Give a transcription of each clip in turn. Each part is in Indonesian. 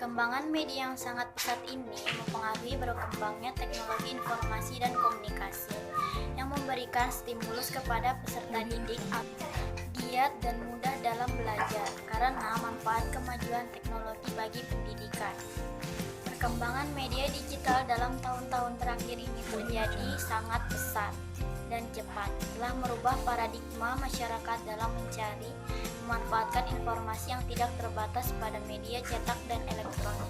Perkembangan media yang sangat pesat ini mempengaruhi berkembangnya teknologi informasi dan komunikasi yang memberikan stimulus kepada peserta didik agar giat dan mudah dalam belajar karena manfaat kemajuan teknologi bagi pendidikan. Perkembangan media digital dalam tahun-tahun terakhir ini terjadi sangat pesat dan cepat, telah merubah paradigma masyarakat dalam mencari, memanfaatkan informasi yang tidak terbatas pada media cetak dan elektronik,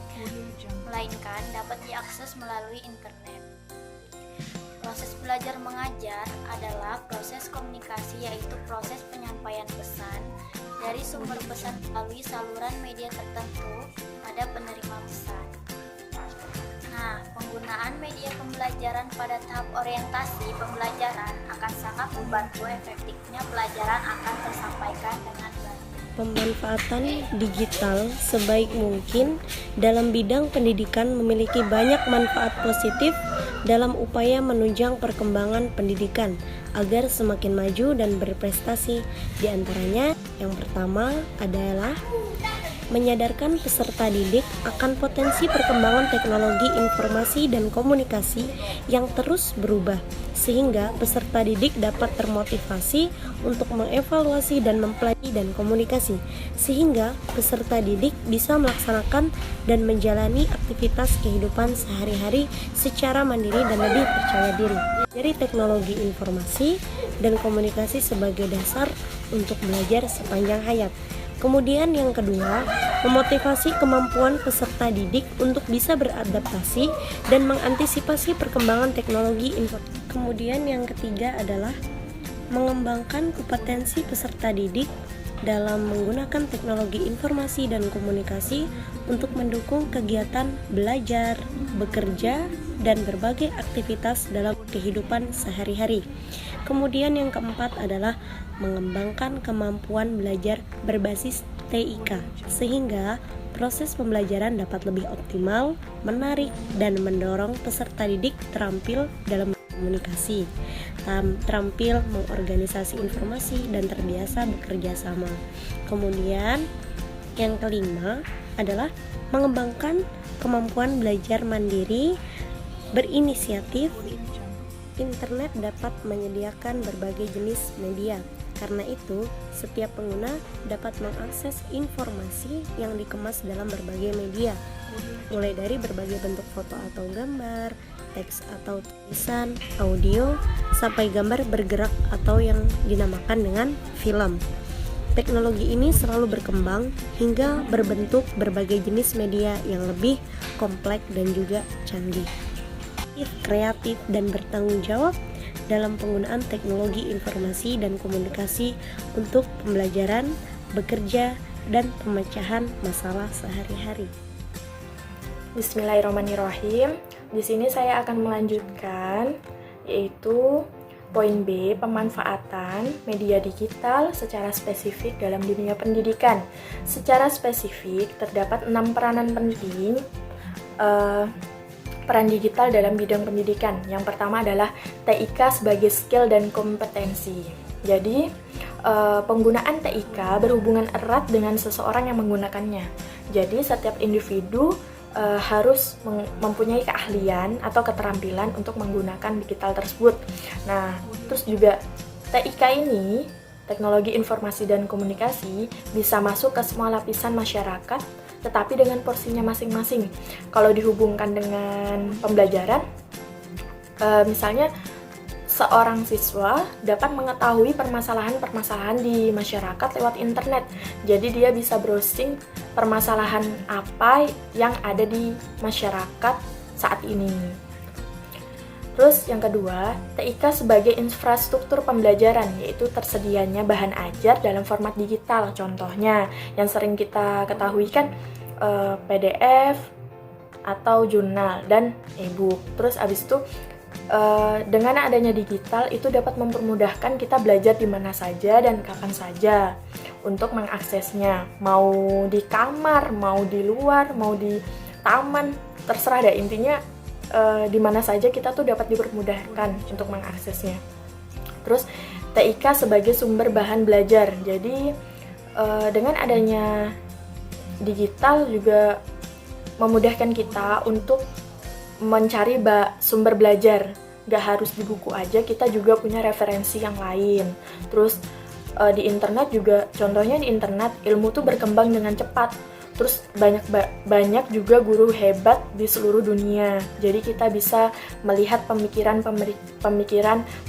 melainkan dapat diakses melalui internet. Proses belajar mengajar adalah proses komunikasi, yaitu proses penyampaian pesan dari sumber pesan melalui saluran media tertentu pada penerima pesan. Nah, penggunaan media pembelajaran pada tahap orientasi pembelajaran akan sangat membantu efektifnya pelajaran akan tersampaikan dengan baik. Pemanfaatan digital sebaik mungkin dalam bidang pendidikan memiliki banyak manfaat positif dalam upaya menunjang perkembangan pendidikan agar semakin maju dan berprestasi. Di antaranya, yang pertama adalah menyadarkan peserta didik akan potensi perkembangan teknologi informasi dan komunikasi yang terus berubah, sehingga peserta didik dapat termotivasi untuk mengevaluasi dan mempelajari dan komunikasi, sehingga peserta didik bisa melaksanakan dan menjalani aktivitas kehidupan sehari-hari secara mandiri dan lebih percaya diri. Dari teknologi informasi dan komunikasi sebagai dasar untuk belajar sepanjang hayat. Kemudian yang kedua, memotivasi kemampuan peserta didik untuk bisa beradaptasi dan mengantisipasi perkembangan teknologi informasi. Kemudian yang ketiga adalah mengembangkan kompetensi peserta didik dalam menggunakan teknologi informasi dan komunikasi untuk mendukung kegiatan belajar, bekerja, dan berbagai aktivitas dalam kehidupan sehari-hari. Kemudian yang keempat adalah mengembangkan kemampuan belajar berbasis TIK, sehingga proses pembelajaran dapat lebih optimal, menarik, dan mendorong peserta didik terampil dalam komunikasi, terampil mengorganisasi informasi, dan terbiasa bekerja sama. Kemudian yang kelima adalah mengembangkan kemampuan belajar mandiri berinisiatif. Internet dapat menyediakan berbagai jenis media. Karena itu, setiap pengguna dapat mengakses informasi yang dikemas dalam berbagai media, mulai dari berbagai bentuk foto atau gambar, teks atau tulisan, audio, sampai gambar bergerak atau yang dinamakan dengan film. Teknologi ini selalu berkembang hingga berbentuk berbagai jenis media yang lebih kompleks dan juga canggih. Kreatif dan bertanggung jawab dalam penggunaan teknologi informasi dan komunikasi untuk pembelajaran, bekerja, dan pemecahan masalah sehari-hari. Bismillahirrahmanirrahim. Di sini saya akan melanjutkan, yaitu poin B, pemanfaatan media digital secara spesifik dalam dunia pendidikan. Secara spesifik terdapat 6 peranan penting peran digital dalam bidang pendidikan. Yang pertama adalah TIK sebagai skill dan kompetensi. Jadi, penggunaan TIK berhubungan erat dengan seseorang yang menggunakannya. Jadi, setiap individu harus mempunyai keahlian atau keterampilan untuk menggunakan digital tersebut. Nah, terus juga TIK ini, teknologi informasi dan komunikasi, bisa masuk ke semua lapisan masyarakat, tetapi dengan porsinya masing-masing. Kalau dihubungkan dengan pembelajaran, misalnya seorang siswa dapat mengetahui permasalahan-permasalahan di masyarakat lewat internet. Jadi dia bisa browsing permasalahan apa yang ada di masyarakat saat ini. Terus yang kedua, TIK sebagai infrastruktur pembelajaran, yaitu tersedianya bahan ajar dalam format digital. Contohnya yang sering kita ketahui kan PDF atau jurnal dan e-book. Terus abis itu dengan adanya digital itu dapat mempermudahkan kita belajar di mana saja dan kapan saja untuk mengaksesnya. Mau di kamar, mau di luar, mau di taman, terserah deh, intinya di mana saja kita tuh dapat dipermudahkan untuk mengaksesnya. Terus TIK sebagai sumber bahan belajar. Jadi dengan adanya digital juga memudahkan kita untuk mencari sumber belajar. Gak harus di buku aja, kita juga punya referensi yang lain. Terus di internet juga, contohnya di internet ilmu tuh berkembang dengan cepat. Terus banyak juga guru hebat di seluruh dunia. Jadi kita bisa melihat pemikiran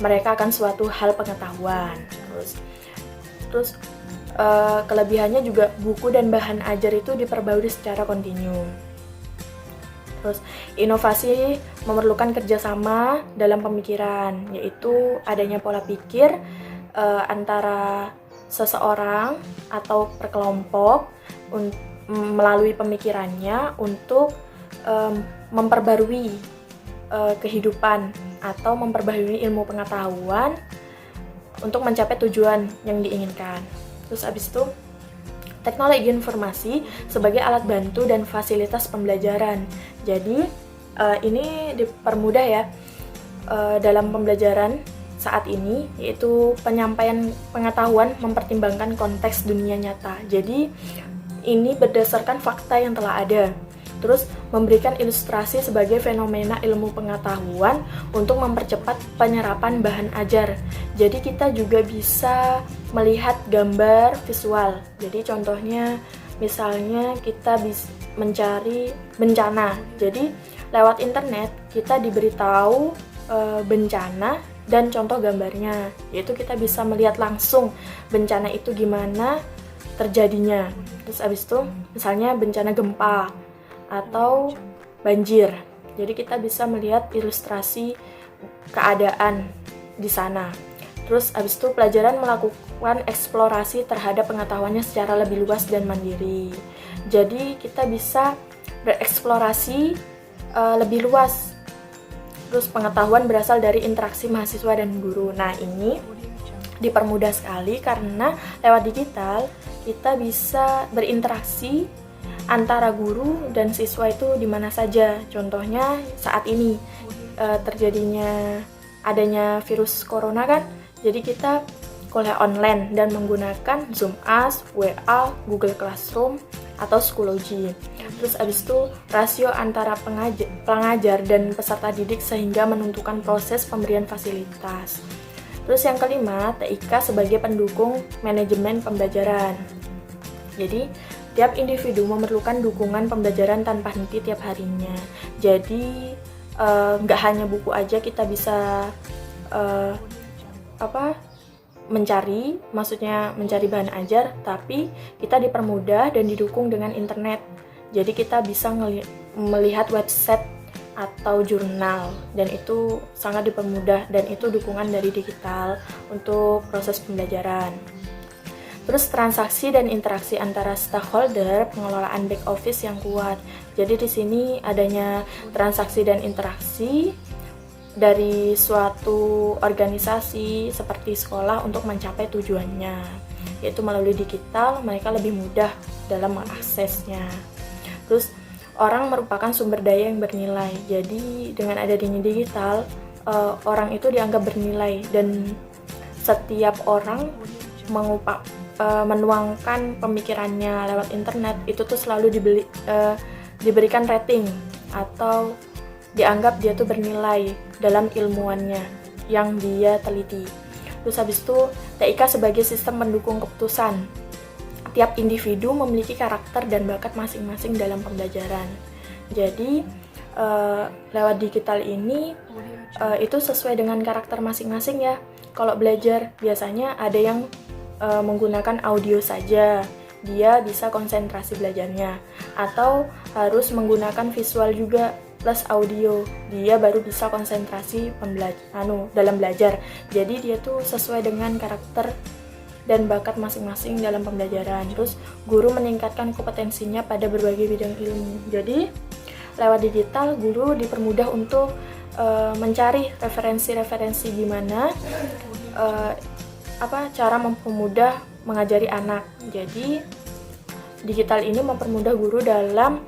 mereka akan suatu hal pengetahuan. Terus kelebihannya juga buku dan bahan ajar itu diperbarui secara kontinu. Terus inovasi memerlukan kerjasama dalam pemikiran, yaitu adanya pola pikir antara seseorang atau perkelompok melalui pemikirannya untuk memperbarui kehidupan atau memperbarui ilmu pengetahuan untuk mencapai tujuan yang diinginkan. Terus abis itu teknologi informasi sebagai alat bantu dan fasilitas pembelajaran. Jadi ini dipermudah ya dalam pembelajaran saat ini, yaitu penyampaian pengetahuan mempertimbangkan konteks dunia nyata. Jadi ini berdasarkan fakta yang telah ada. Terus memberikan ilustrasi sebagai fenomena ilmu pengetahuan untuk mempercepat penyerapan bahan ajar. Jadi kita juga bisa melihat gambar visual. Jadi contohnya misalnya kita bisa mencari bencana. Jadi lewat internet kita diberitahu bencana dan contoh gambarnya. Yaitu kita bisa melihat langsung bencana itu gimana terjadinya. Terus abis itu misalnya bencana gempa atau banjir. Jadi kita bisa melihat ilustrasi keadaan di sana. Terus abis itu pelajaran melakukan eksplorasi terhadap pengetahuannya secara lebih luas dan mandiri. Jadi kita bisa bereksplorasi lebih luas. Terus pengetahuan berasal dari interaksi mahasiswa dan guru. Nah ini dipermudah sekali karena lewat digital kita bisa berinteraksi antara guru dan siswa itu di mana saja. Contohnya saat ini terjadinya adanya virus corona kan, jadi kita kuliah online dan menggunakan Zoom As, WA, Google Classroom atau Schoology. Terus abis itu rasio antara pengajar dan peserta didik sehingga menentukan proses pemberian fasilitas. Terus yang kelima, TIK sebagai pendukung manajemen pembelajaran. Jadi tiap individu memerlukan dukungan pembelajaran tanpa henti tiap harinya. Jadi nggak hanya buku aja kita bisa mencari bahan ajar, tapi kita dipermudah dan didukung dengan internet. Jadi kita bisa melihat website atau jurnal, dan itu sangat dipermudah, dan itu dukungan dari digital untuk proses pembelajaran. Terus transaksi dan interaksi antara stakeholder, pengelolaan back office yang kuat. Jadi di sini adanya transaksi dan interaksi dari suatu organisasi seperti sekolah untuk mencapai tujuannya, yaitu melalui digital mereka lebih mudah dalam mengaksesnya. Terus orang merupakan sumber daya yang bernilai. Jadi dengan adanya digital, orang itu dianggap bernilai, dan setiap orang menuangkan pemikirannya lewat internet itu tuh selalu diberikan rating atau dianggap dia tuh bernilai dalam ilmuannya yang dia teliti. Terus habis itu TIK sebagai sistem mendukung keputusan. Tiap individu memiliki karakter dan bakat masing-masing dalam pembelajaran. Jadi lewat digital ini itu sesuai dengan karakter masing-masing ya. Kalau belajar biasanya ada yang menggunakan audio saja, dia bisa konsentrasi belajarnya, atau harus menggunakan visual juga plus audio, dia baru bisa konsentrasi dalam belajar. Jadi dia tuh sesuai dengan karakter dan bakat masing-masing dalam pembelajaran. Terus guru meningkatkan kompetensinya pada berbagai bidang ilmu. Jadi lewat digital guru dipermudah untuk mencari referensi-referensi gimana cara mempermudah mengajari anak. Jadi digital ini mempermudah guru dalam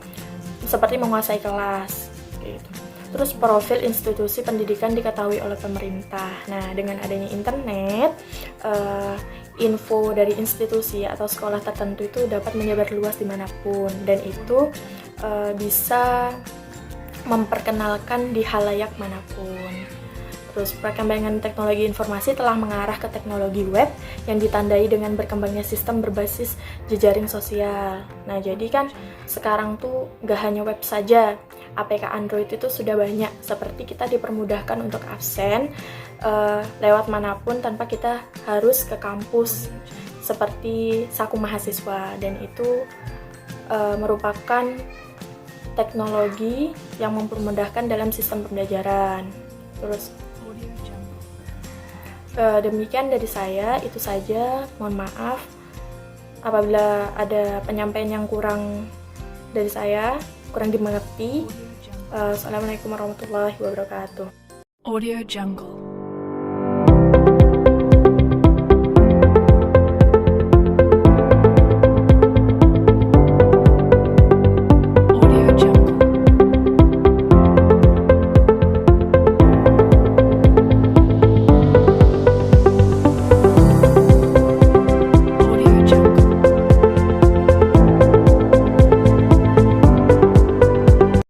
seperti menguasai kelas gitu. Terus profil institusi pendidikan diketahui oleh pemerintah. Nah, dengan adanya internet, info dari institusi atau sekolah tertentu itu dapat menyebar luas dimanapun, dan itu bisa memperkenalkan di halayak manapun. Terus perkembangan teknologi informasi telah mengarah ke teknologi web yang ditandai dengan berkembangnya sistem berbasis jejaring sosial. Nah, jadi kan sekarang tuh gak hanya web saja, APK Android itu sudah banyak, seperti kita dipermudahkan untuk absen lewat manapun tanpa kita harus ke kampus, seperti Saku Mahasiswa, dan itu merupakan teknologi yang mempermudahkan dalam sistem pembelajaran. Terus demikian dari saya, itu saja. Mohon maaf apabila ada penyampaian yang kurang dari saya, kurang dimengerti. Assalamualaikum warahmatullahi wabarakatuh. Audio Jungle.